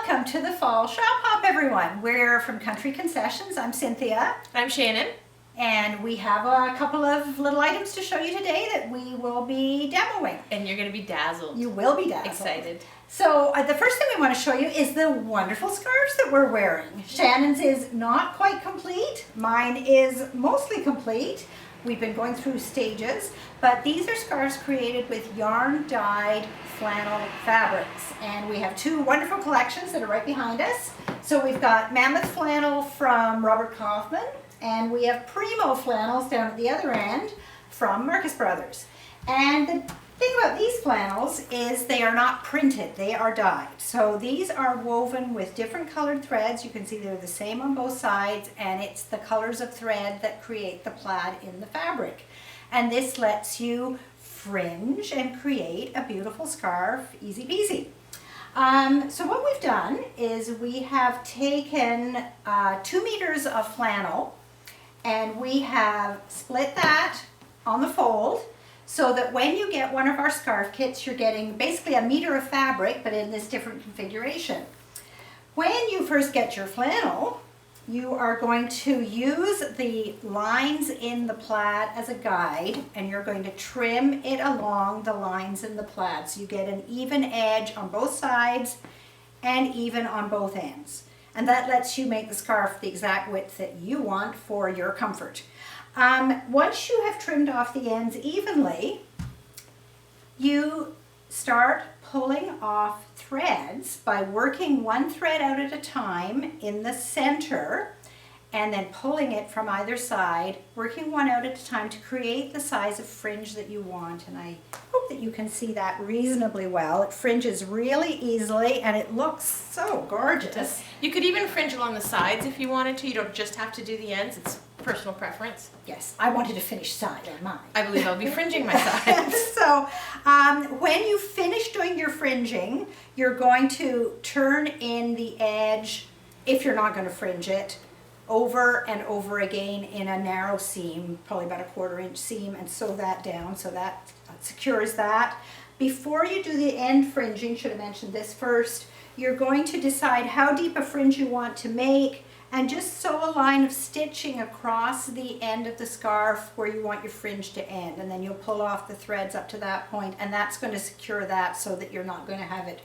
Welcome to the Fall Shop Hop, everyone. We're from Country Concessions. I'm Cynthia. I'm Shannon. And we have a couple of little items to show you today that we will be demoing. And you're going to be dazzled. You will be dazzled. Excited. So the first thing we want to show you is the wonderful scarves that we're wearing. Shannon's is not quite complete. Mine is mostly complete. We've been going through stages, but these are scarves created with yarn-dyed flannel fabrics. And we have two wonderful collections that are right behind us. So we've got Mammoth Flannel from Robert Kaufman, and we have Primo Flannels down at the other end from Marcus Brothers. And the thing about these flannels is they are not printed, they are dyed. So these are woven with different colored threads. You can see they're the same on both sides, and it's the colors of thread that create the plaid in the fabric. And this lets you fringe and create a beautiful scarf, easy peasy. So what we've done is we have taken 2 meters of flannel, and we have split that on the fold, so that when you get one of our scarf kits, you're getting basically a meter of fabric, but in this different configuration. When you first get your flannel, you are going to use the lines in the plaid as a guide, and you're going to trim it along the lines in the plaid, so you get an even edge on both sides and even on both ends. And that lets you make the scarf the exact width that you want for your comfort. Once you have trimmed off the ends evenly, you start pulling off threads by working one thread out at a time in the center and then pulling it from either side, working one out at a time to create the size of fringe that you want. And I hope that you can see that reasonably well. It fringes really easily and it looks so gorgeous. You could even fringe along the sides if you wanted to. You don't just have to do the ends. It's personal preference. Yes, I wanted to finish side on mine. I believe I'll be fringing my sides. So when you finish doing your fringing, you're going to turn in the edge, if you're not going to fringe it, over and over again in a narrow seam, probably about a 1/4 inch seam, and sew that down so that secures that. Before you do the end fringing, should have mentioned this first, you're going to decide how deep a fringe you want to make, and just sew a line of stitching across the end of the scarf where you want your fringe to end, and then you'll pull off the threads up to that point, and that's going to secure that so that you're not going to have it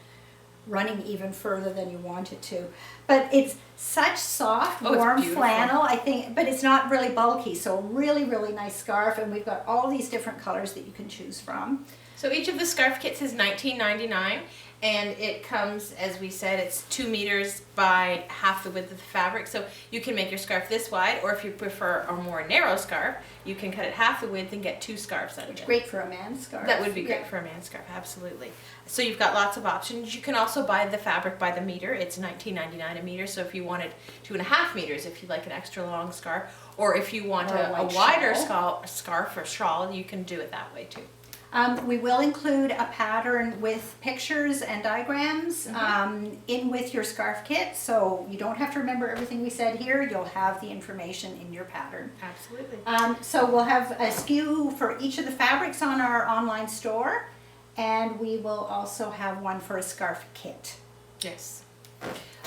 running even further than you want it to. But it's such soft, warm flannel, I think, but it's not really bulky, so really, really nice scarf, and we've got all these different colors that you can choose from. So each of the scarf kits is $19.99, and it comes, as we said, it's 2 meters by half the width of the fabric. So you can make your scarf this wide, or if you prefer a more narrow scarf, you can cut it half the width and get 2 scarves out of it. Great for a man's scarf. That would be great for a man's scarf, absolutely. So you've got lots of options. You can also buy the fabric by the meter. It's $19.99 a meter. So if you wanted 2.5 meters, if you like an extra long scarf, or if you want a wider scarf or shawl, you can do it that way too. We will include a pattern with pictures and diagrams in with your scarf kit, so you don't have to remember everything we said here. You'll have the information in your pattern. Absolutely. So we'll have a SKU for each of the fabrics on our online store, and we will also have one for a scarf kit. Yes.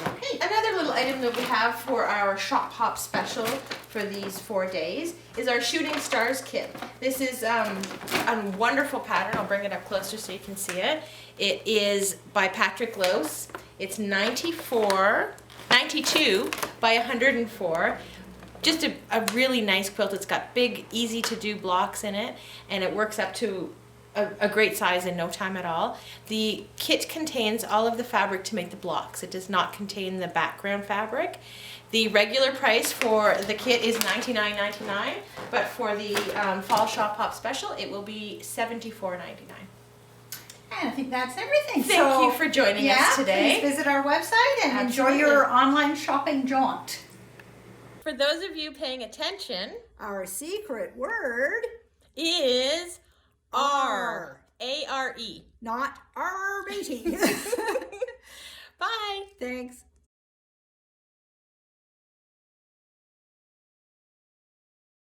Okay, another little item that we have for our Shop Hop special for these 4 days is our Shooting Stars kit. This is a wonderful pattern. I'll bring it up closer so you can see it. It is by Patrick Lose. It's 92 by 104. Just a really nice quilt. It's got big, easy to do blocks in it, and it works up to a great size in no time at all. The kit contains all of the fabric to make the blocks. It does not contain the background fabric. The regular price for the kit is $99.99, but for the Fall Shop Hop special, it will be $74.99. And I think that's everything. Thank you for joining us today. Please visit our website and enjoy your online shopping jaunt. For those of you paying attention, our secret word is R. A-R-E. Not R-rating. Bye. Thanks.